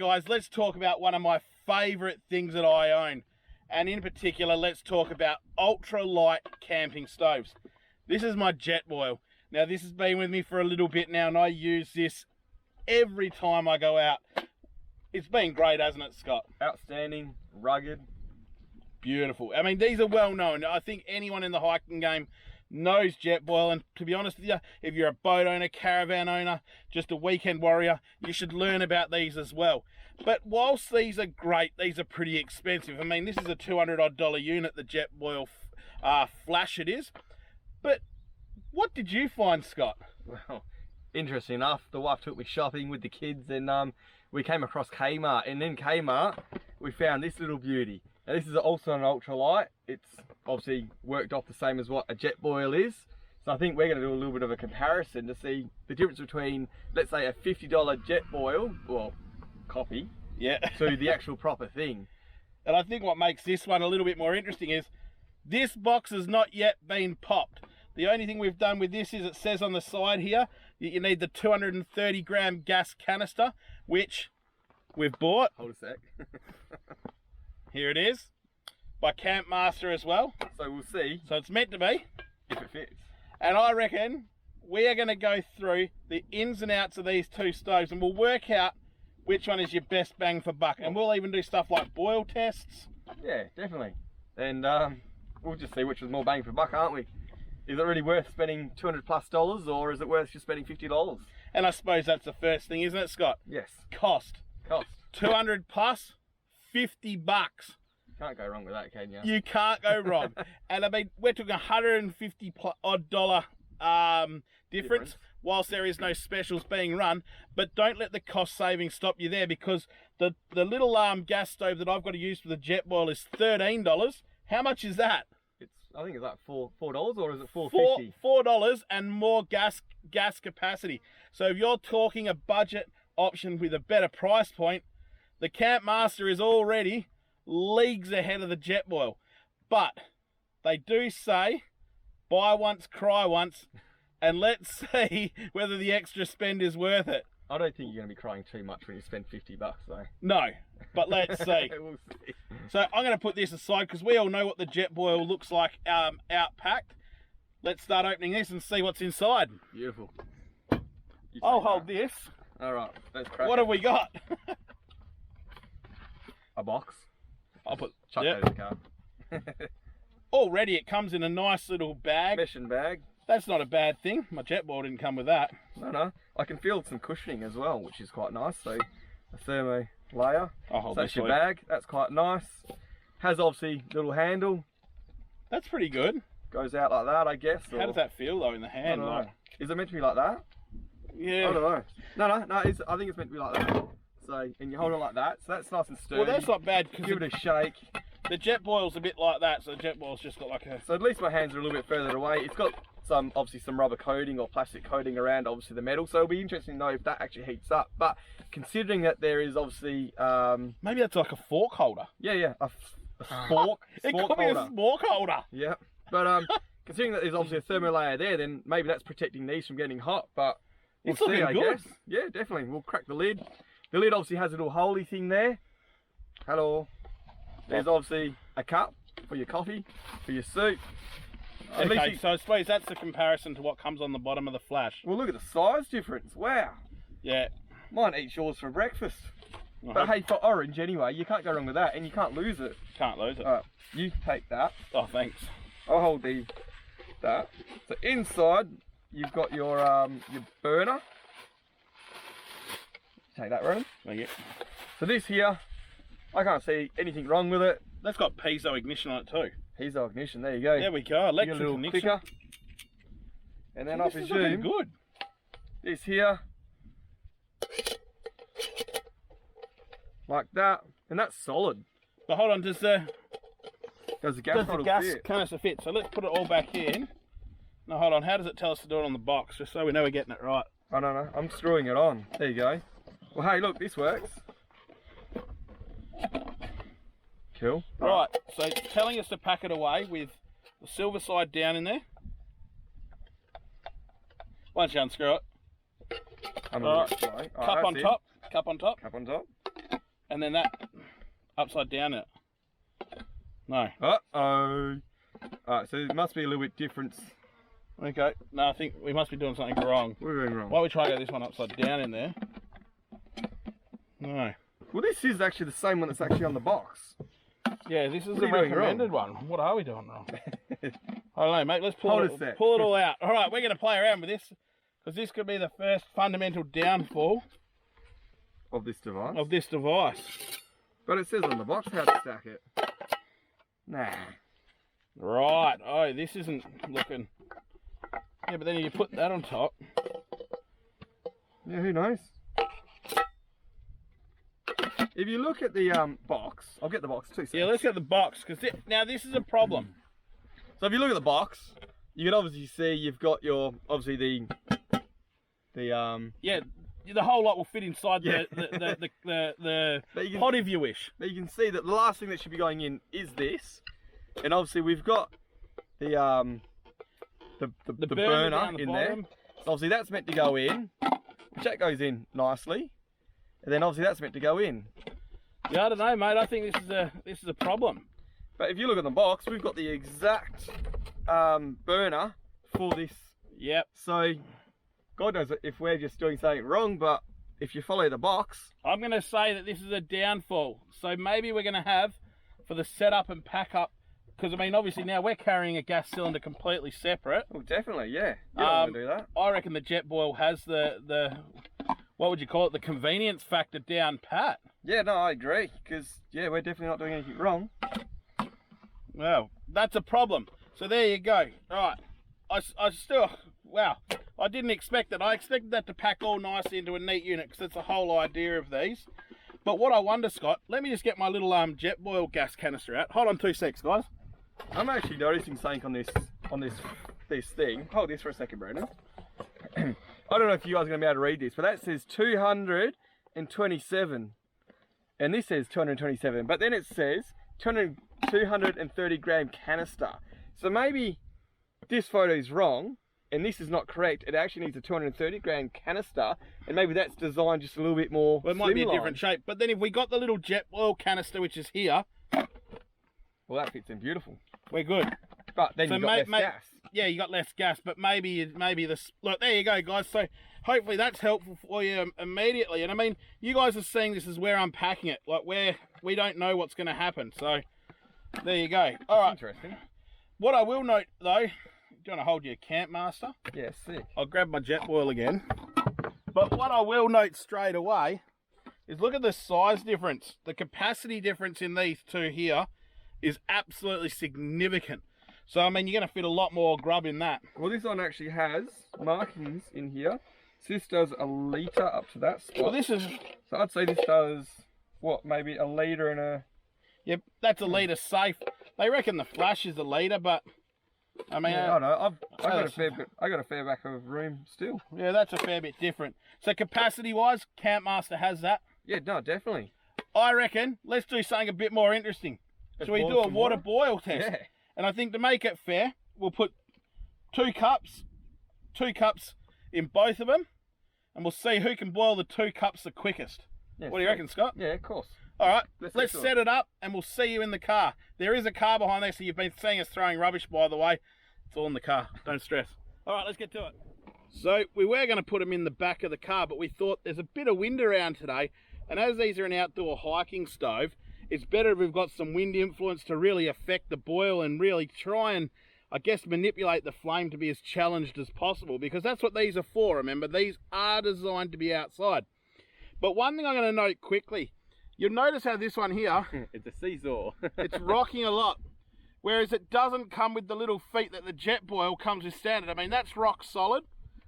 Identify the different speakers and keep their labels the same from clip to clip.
Speaker 1: guys, let's talk about one of my favourite things that I own. And in particular, let's talk about ultralight camping stoves. This is my Jetboil. Now, this has been with me for a little bit now, and I use this every time I go out. It's been great, hasn't it, Scott?
Speaker 2: Outstanding, rugged.
Speaker 1: Beautiful. I mean, these are well known. I think anyone in the hiking game knows Jetboil, and to be honest with you, if you're a boat owner, caravan owner, just a weekend warrior, you should learn about these as well. But whilst these are great, these are pretty expensive. I mean, this is a $200 unit, the Jetboil Flash it is. But what did you find, Scott?
Speaker 2: Well, interesting enough, the wife took me shopping with the kids, and we came across Kmart, and in Kmart we found this little beauty. Now, this is also an ultralight. It's obviously worked off the same as what a Jetboil is. So I think we're going to do a little bit of a comparison to see the difference between, let's say, a $50 Jetboil, well, copy,
Speaker 1: yeah,
Speaker 2: to the actual proper thing.
Speaker 1: And I think what makes this one a little bit more interesting is this box has not yet been popped. The only thing we've done with this is it says on the side here that you need the 230 gram gas canister, which we've bought.
Speaker 2: Hold a sec.
Speaker 1: Here it is, by Camp Master as well.
Speaker 2: So we'll see.
Speaker 1: So it's meant to be.
Speaker 2: If it fits.
Speaker 1: And I reckon we are going to go through the ins and outs of these two stoves, and we'll work out which one is your best bang for buck. And we'll even do stuff like boil tests.
Speaker 2: Yeah, definitely. And we'll just see which is more bang for buck, aren't we? Is it really worth spending $200+, or is it worth just spending $50?
Speaker 1: And I suppose that's the first thing, isn't it, Scott?
Speaker 2: Yes.
Speaker 1: Cost. 200 plus, $50.
Speaker 2: Can't go wrong with that, can you?
Speaker 1: You can't go wrong. And I mean, we're talking $150 odd difference, whilst there is no specials being run. But don't let the cost savings stop you there, because the little gas stove that I've got to use for the Jetboil is $13. How much is that?
Speaker 2: I think it's like $4, or is it $4.50?
Speaker 1: $4 and more gas capacity. So if you're talking a budget option with a better price point, the Camp Master is already leagues ahead of the Jetboil. But they do say, buy once, cry once, and let's see whether the extra spend is worth it.
Speaker 2: I don't think you're going to be crying too much when you spend $50 though.
Speaker 1: No, but let's see.
Speaker 2: We'll see.
Speaker 1: So I'm going to put this aside because we all know what the Jetboil looks like outpacked. Let's start opening this and see what's inside.
Speaker 2: Beautiful.
Speaker 1: I'll hold this.
Speaker 2: All right, let's crack
Speaker 1: What have we got?
Speaker 2: A box.
Speaker 1: I'll put
Speaker 2: Chuck that in the car.
Speaker 1: Already it comes in a nice little bag.
Speaker 2: Meshing bag.
Speaker 1: That's not a bad thing. My Jetboil didn't come with that.
Speaker 2: No. I can feel some cushioning as well, which is quite nice. So a thermo layer.
Speaker 1: So
Speaker 2: that's your bag. That's quite nice. Has obviously little handle.
Speaker 1: That's pretty good.
Speaker 2: Goes out like that, I guess.
Speaker 1: How does that feel though in the hand?
Speaker 2: Is it meant to be like that?
Speaker 1: Yeah.
Speaker 2: I don't know. No. I think it's meant to be like that. So, and you hold it like that. So that's nice and sturdy.
Speaker 1: Well, that's not bad because
Speaker 2: give it a shake.
Speaker 1: The Jetboil's a bit like that. So the Jetboil's just got like a.
Speaker 2: So at least my hands are a little bit further away. It's got obviously some rubber coating or plastic coating around obviously the metal. So it'll be interesting to know if that actually heats up. But considering that there is obviously
Speaker 1: maybe that's like a fork holder.
Speaker 2: Yeah, a fork.
Speaker 1: It could be a fork holder.
Speaker 2: Yeah, but considering that there's obviously a thermal layer there, then maybe that's protecting these from getting hot. But we'll see, I guess. Yeah, definitely. We'll crack the lid. The lid obviously has a little holey thing there. Hello. There's obviously a cup for your coffee, for your soup.
Speaker 1: Okay, so I suppose that's the comparison to what comes on the bottom of the Flash.
Speaker 2: Well, look at the size difference. Wow.
Speaker 1: Yeah.
Speaker 2: Mine eats yours for breakfast. But hey, for orange anyway, you can't go wrong with that, and you can't lose it.
Speaker 1: Can't lose it.
Speaker 2: Alright, you take that.
Speaker 1: Oh, thanks.
Speaker 2: I'll hold that. So inside, you've got your burner. Take that, Ronan.
Speaker 1: Thank you.
Speaker 2: So this here, I can't see anything wrong with it.
Speaker 1: That's got piezo ignition on it too.
Speaker 2: Piezo ignition, there you go.
Speaker 1: There we go, electric
Speaker 2: little
Speaker 1: ignition.
Speaker 2: clicker. And then I presume
Speaker 1: good.
Speaker 2: This here, like that, and that's solid.
Speaker 1: But hold on, does the
Speaker 2: gas
Speaker 1: canister fit? So let's put it all back in. No, hold on, how does it tell us to do it on the box? Just so we know we're getting it right.
Speaker 2: I don't know, I'm screwing it on. There you go. Well, hey, look, this works. Cool.
Speaker 1: Right, so it's telling us to pack it away with the silver side down in there. Why don't you unscrew it?
Speaker 2: Cup on top.
Speaker 1: Cup on top.
Speaker 2: Cup on top.
Speaker 1: and then that upside down it. No.
Speaker 2: Uh-oh. Alright, so there must be a little bit difference.
Speaker 1: Okay. No, I think we must be doing something wrong.
Speaker 2: We're doing wrong.
Speaker 1: Why don't we try to go this one upside down in there? No.
Speaker 2: Well, this is actually the same one that's actually on the box.
Speaker 1: Yeah, this is
Speaker 2: What
Speaker 1: the
Speaker 2: are you doing
Speaker 1: recommended
Speaker 2: wrong?
Speaker 1: one. What are we doing wrong? I don't know, mate. Let's pull
Speaker 2: Hold
Speaker 1: it,
Speaker 2: a sec.
Speaker 1: pull it all out. All right, we're going to play around with this because this could be the first fundamental downfall
Speaker 2: Of this device.
Speaker 1: of this device.
Speaker 2: But it says on the box how to stack it. Nah.
Speaker 1: Right. Oh, this isn't looking... Yeah, but then you put that on top.
Speaker 2: Yeah, who knows? If you look at the box, I'll get the box too.
Speaker 1: Yeah, let's get the box because now this is a problem.
Speaker 2: So if you look at the box, you can obviously see you've got your obviously the
Speaker 1: Yeah, the whole lot will fit inside
Speaker 2: Yeah.
Speaker 1: the
Speaker 2: But you can-
Speaker 1: pot if you wish.
Speaker 2: But you can see that the last thing that should be going in is this, and obviously we've got the burner
Speaker 1: down the
Speaker 2: in there.
Speaker 1: bottom.
Speaker 2: So obviously that's meant to go in, which that goes in nicely, and then obviously that's meant to go in.
Speaker 1: Yeah, I don't know, mate. I think this is a problem.
Speaker 2: But if you look at the box, we've got the exact burner for this.
Speaker 1: Yep.
Speaker 2: So God knows if we're just doing something wrong, but if you follow the box,
Speaker 1: I'm going to say that this is a downfall. So maybe we're going to have, for the setup and pack up, because I mean, obviously now we're carrying a gas cylinder completely separate.
Speaker 2: well, definitely, yeah, you don't want to do that.
Speaker 1: I reckon the Jetboil has the what would you call it, the convenience factor down pat.
Speaker 2: Yeah, no, I agree, because yeah, we're definitely not doing anything wrong.
Speaker 1: Well, that's a problem. So there you go. Right. I still, wow, I didn't expect it. I expected that to pack all nicely into a neat unit because that's the whole idea of these. But what I wonder, Scott, let me just get my little Jetboil gas canister out. Hold on 2 secs, guys.
Speaker 2: I'm actually noticing something on this thing. Hold this for a second, Brandon. I don't know if you guys are going to be able to read this, but that says 227, and this says 227, but then it says 230 gram canister. So maybe this photo is wrong, and this is not correct. It actually needs a 230 gram canister, and maybe that's designed just a little bit more.
Speaker 1: Well, it might be a
Speaker 2: slimline.
Speaker 1: different shape. But then if we got the little Jetboil canister, which is here,
Speaker 2: well, that fits in beautiful.
Speaker 1: we're good.
Speaker 2: But then
Speaker 1: So
Speaker 2: you've got less gas.
Speaker 1: Yeah, you got less gas, but maybe this. Look, there you go, guys. So hopefully that's helpful for you immediately. And I mean, you guys are seeing this as we're unpacking it, like we don't know what's going to happen. So there you go. All right.
Speaker 2: Interesting.
Speaker 1: What I will note though, do you want to hold your camp master?
Speaker 2: Yeah, sick.
Speaker 1: I'll grab my Jetboil again. But what I will note straight away is look at the size difference. The capacity difference in these two here is absolutely significant. So, I mean, you're going to fit a lot more grub in that.
Speaker 2: Well, this one actually has markings in here. So this does a litre up to that spot.
Speaker 1: Well, this is...
Speaker 2: So I'd say this does, what, maybe a litre and a...
Speaker 1: Yep, that's a litre safe. They reckon the flash is a litre, but... I mean...
Speaker 2: Yeah, I know. I've got a fair bit, I got a fair back of room still.
Speaker 1: Yeah, that's a fair bit different. So capacity-wise, Campmaster has that.
Speaker 2: Yeah, no, definitely.
Speaker 1: I reckon, let's do something a bit more interesting. So we do a water boil test.
Speaker 2: Yeah.
Speaker 1: And I think to make it fair, we'll put two cups in both of them, and we'll see who can boil the 2 cups the quickest.
Speaker 2: Yeah,
Speaker 1: What do you reckon, Scott?
Speaker 2: Yeah, of course.
Speaker 1: All right,
Speaker 2: Let's
Speaker 1: set it up, and we'll see you in the car. There is a car behind there, so you've been seeing us throwing rubbish, by the way. It's all in the car. Don't stress. All right, let's get to it. So we were going to put them in the back of the car, but we thought there's a bit of wind around today, and as these are an outdoor hiking stove, it's better if we've got some wind influence to really affect the boil and really try and, I guess, manipulate the flame to be as challenged as possible, because that's what these are for. Remember, these are designed to be outside. But one thing I'm going to note quickly, you'll notice how this one here,
Speaker 2: It's a seesaw.
Speaker 1: it's rocking a lot, whereas it doesn't come with the little feet that the Jetboil comes with standard. I mean, that's rock solid,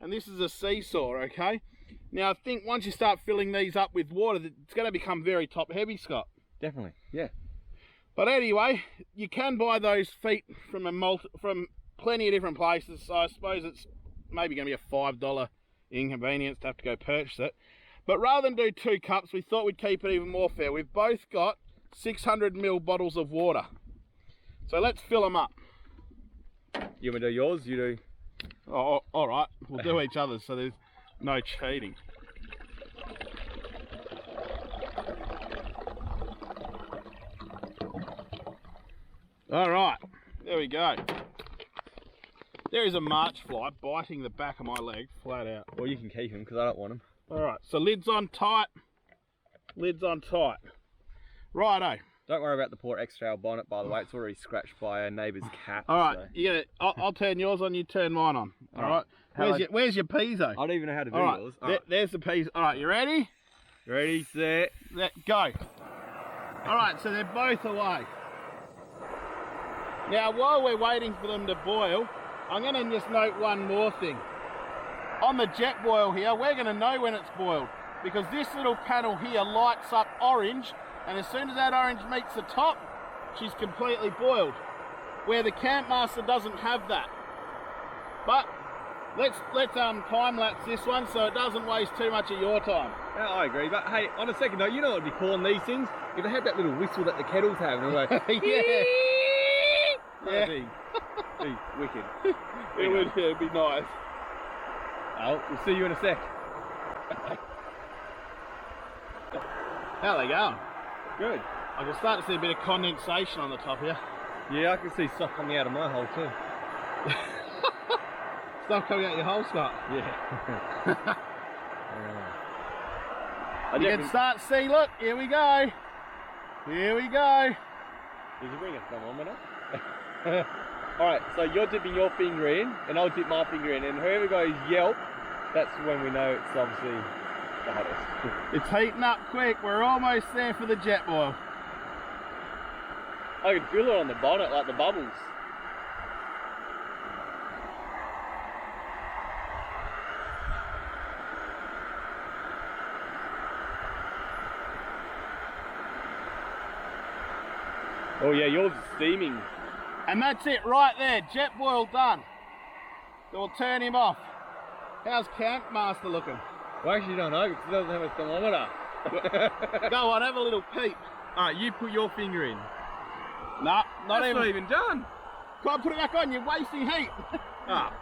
Speaker 1: and this is a seesaw, okay? Now, I think once you start filling these up with water, it's going to become very top heavy, Scott.
Speaker 2: Definitely, yeah.
Speaker 1: But anyway, you can buy those feet from from plenty of different places. So I suppose it's maybe going to be a $5 inconvenience to have to go purchase it. But rather than do 2 cups, we thought we'd keep it even more fair. We've both got 600ml bottles of water. So let's fill them up.
Speaker 2: You want me to do yours? You do.
Speaker 1: Oh, all right. We'll do each other's so there's no cheating. All right, there we go. There is a march fly biting the back of my leg flat out.
Speaker 2: Well, you can keep him because I don't want him.
Speaker 1: All right, so lids on tight. Lids on tight. Righto.
Speaker 2: Don't worry about the poor extra bonnet, by the way. It's already scratched by our neighbour's cat.
Speaker 1: All right,
Speaker 2: so.
Speaker 1: you get it. I'll turn yours on, you turn mine on. All right. Where's your piezo?
Speaker 2: I don't even know how to do yours.
Speaker 1: There's the piece. All right, you ready?
Speaker 2: Ready, set,
Speaker 1: go. All right, so they're both away. Now, while we're waiting for them to boil, I'm going to just note one more thing. On the Jetboil here, we're going to know when it's boiled because this little panel here lights up orange, and as soon as that orange meets the top, she's completely boiled. Where the Campmaster doesn't have that. But let's time lapse this one so it doesn't waste too much of your time.
Speaker 2: Yeah, I agree, but hey, on a second note, you know what would be cool on these things? If they had that little whistle that the kettles have, and they're like,
Speaker 1: yeah.
Speaker 2: That'd be wicked.
Speaker 1: It'd be nice.
Speaker 2: Oh, we'll see you in a sec.
Speaker 1: How are they going?
Speaker 2: Good.
Speaker 1: I can start to see a bit of condensation on the top here.
Speaker 2: Yeah, I can see stuff coming out of my hole too.
Speaker 1: Stuff coming out your hole, Scott.
Speaker 2: Yeah.
Speaker 1: You can start to see, look, here we go. Here we go.
Speaker 2: Did you bring a thermometer? Alright, so you're dipping your finger in, and I'll dip my finger in, and whoever goes yelp, that's when we know it's obviously the hottest.
Speaker 1: It's heating up quick. We're almost there for the Jetboil.
Speaker 2: I can feel it on the bonnet, like the bubbles. Oh yeah, yours is steaming.
Speaker 1: And that's it right there, Jetboil done. So we'll turn him off. How's Campmaster looking?
Speaker 2: Well, I actually don't know because it doesn't have a thermometer.
Speaker 1: Go on, have a little peep.
Speaker 2: Alright, you put your finger in.
Speaker 1: Nah, not
Speaker 2: That's even done.
Speaker 1: Come on, put it back on, you're wasting heat.
Speaker 2: Ah.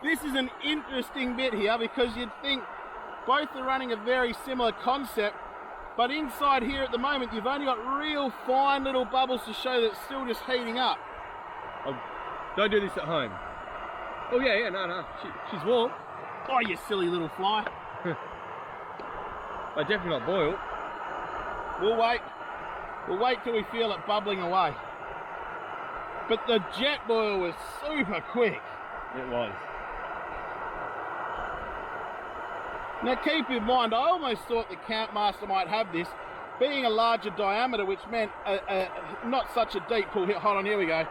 Speaker 1: This is an interesting bit here because you'd think both are running a very similar concept, but inside here at the moment you've only got real fine little bubbles to show that it's still just heating up.
Speaker 2: Oh, don't do this at home. Oh yeah, no, she's warm.
Speaker 1: Oh, you silly little fly.
Speaker 2: But definitely not boiled.
Speaker 1: We'll wait. We'll wait till we feel it bubbling away. But the Jetboil was super quick.
Speaker 2: It was.
Speaker 1: Now keep in mind, I almost thought the Campmaster might have this, being a larger diameter, which meant not such a deep pull. Hold on, here we go.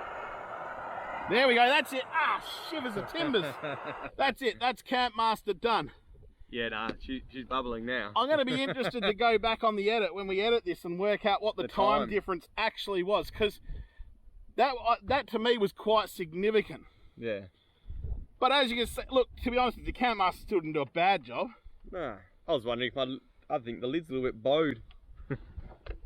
Speaker 1: There we go, that's it. Ah, shivers of timbers. That's it, that's Campmaster done.
Speaker 2: Yeah, nah, she's bubbling now.
Speaker 1: I'm going to be interested to go back on the edit when we edit this and work out what the time difference actually was, because that to me was quite significant.
Speaker 2: Yeah.
Speaker 1: But as you can see, look, to be honest with you, the Campmaster still didn't do a bad job.
Speaker 2: Nah, I was wondering if I think the lid's a little bit bowed.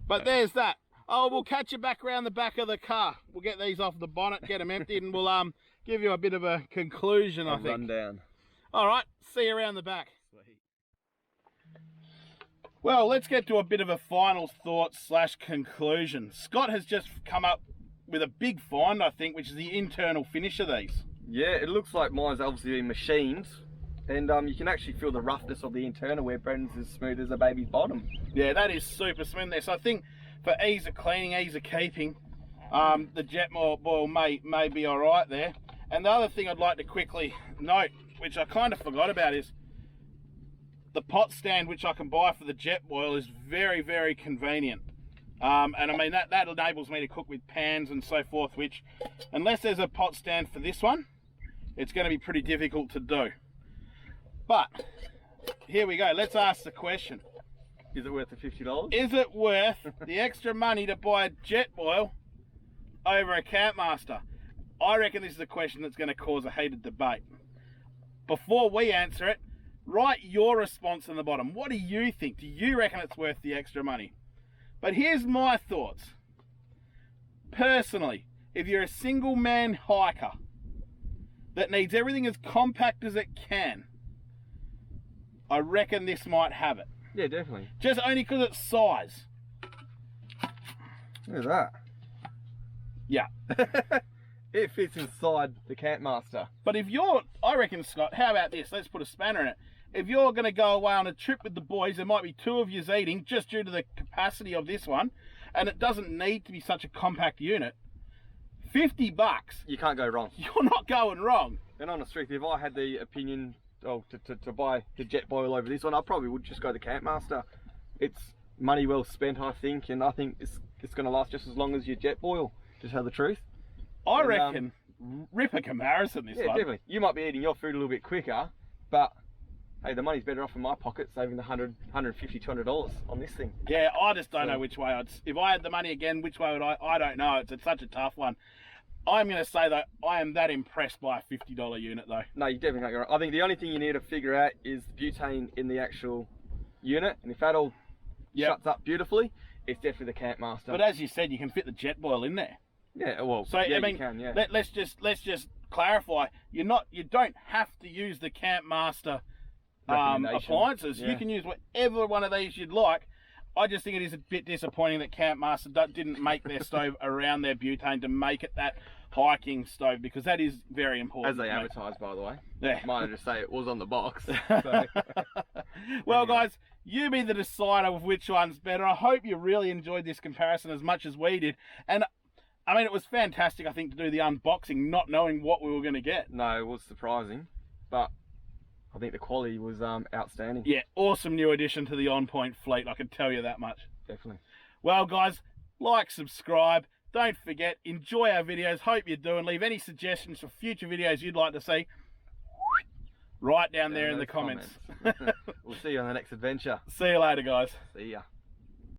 Speaker 1: But there's that. Oh, we'll catch you back around the back of the car. We'll get these off the bonnet, get them emptied, and we'll give you a bit of a conclusion, I think.
Speaker 2: Rundown.
Speaker 1: All right, see you around the back. Sweet. Well, let's get to a bit of a final thought / conclusion. Scott has just come up with a big find, I think, which is the internal finish of these.
Speaker 2: Yeah, it looks like mine's obviously been machined, and you can actually feel the roughness of the internal where Brendan's as smooth as a baby's bottom.
Speaker 1: Yeah, that is super smooth there. So I think for ease of cleaning, ease of keeping, the Jetboil may be all right there. And the other thing I'd like to quickly note, which I kind of forgot about, is the pot stand which I can buy for the Jetboil is very, very convenient. And I mean, that enables me to cook with pans and so forth, which, unless there's a pot stand for this one, it's going to be pretty difficult to do. But here we go, let's ask the question.
Speaker 2: Is it worth the $50?
Speaker 1: Is it worth the extra money to buy a Jetboil over a Campmaster? I reckon this is a question that's going to cause a heated debate. Before we answer it, write your response in the bottom. What do you think? Do you reckon it's worth the extra money? But here's my thoughts. Personally, if you're a single man hiker that needs everything as compact as it can, I reckon this might have it.
Speaker 2: Yeah, definitely.
Speaker 1: Just only because it's size.
Speaker 2: Look at that.
Speaker 1: Yeah.
Speaker 2: It fits inside the Campmaster.
Speaker 1: But if you're, I reckon, Scott, how about this? Let's put a spanner in it. If you're going to go away on a trip with the boys, there might be 2 of yous eating just due to the capacity of this one, and it doesn't need to be such a compact unit. $50.
Speaker 2: You can't go wrong.
Speaker 1: You're not going wrong.
Speaker 2: And honest truth, if I had the opinion to buy the Jetboil over this one, I probably would just go the Campmaster. It's money well spent, I think, and I think it's going to last just as long as your Jetboil, to tell the truth.
Speaker 1: I reckon rip a comparison this one.
Speaker 2: Yeah, definitely. You might be eating your food a little bit quicker, but hey, the money's better off in my pocket, saving the $100, $150, $200 on this thing.
Speaker 1: Yeah, I just don't know which way if I had the money again, which way would I don't know. It's such a tough one. I'm going to say that I am that impressed by a $50 unit though.
Speaker 2: No, you definitely can't go wrong. I think the only thing you need to figure out is the butane in the actual unit, and if that all shuts up beautifully, it's definitely the Campmaster.
Speaker 1: But as you said, you can fit the Jetboil in there.
Speaker 2: Yeah, well,
Speaker 1: so
Speaker 2: yeah,
Speaker 1: I mean,
Speaker 2: you can, yeah.
Speaker 1: let's just clarify. You don't have to use the Campmaster appliances.
Speaker 2: Yeah.
Speaker 1: You can use whatever one of these you'd like. I just think it is a bit disappointing that Campmaster didn't make their stove around their butane to make it that hiking stove, because that is very important.
Speaker 2: As they advertise, by the way.
Speaker 1: Yeah.
Speaker 2: Might just say it was on the box. So.
Speaker 1: Well, guys, you be the decider of which one's better. I hope you really enjoyed this comparison as much as we did. And I mean, it was fantastic, I think, to do the unboxing, not knowing what we were going to get.
Speaker 2: No, it was surprising, but I think the quality was outstanding.
Speaker 1: Yeah, awesome new addition to the On Point fleet, I can tell you that much.
Speaker 2: Definitely.
Speaker 1: Well, guys, like, subscribe. Don't forget, enjoy our videos. Hope you do, and leave any suggestions for future videos you'd like to see right down there in the comments.
Speaker 2: We'll see you on the next adventure.
Speaker 1: See you later, guys.
Speaker 2: See ya.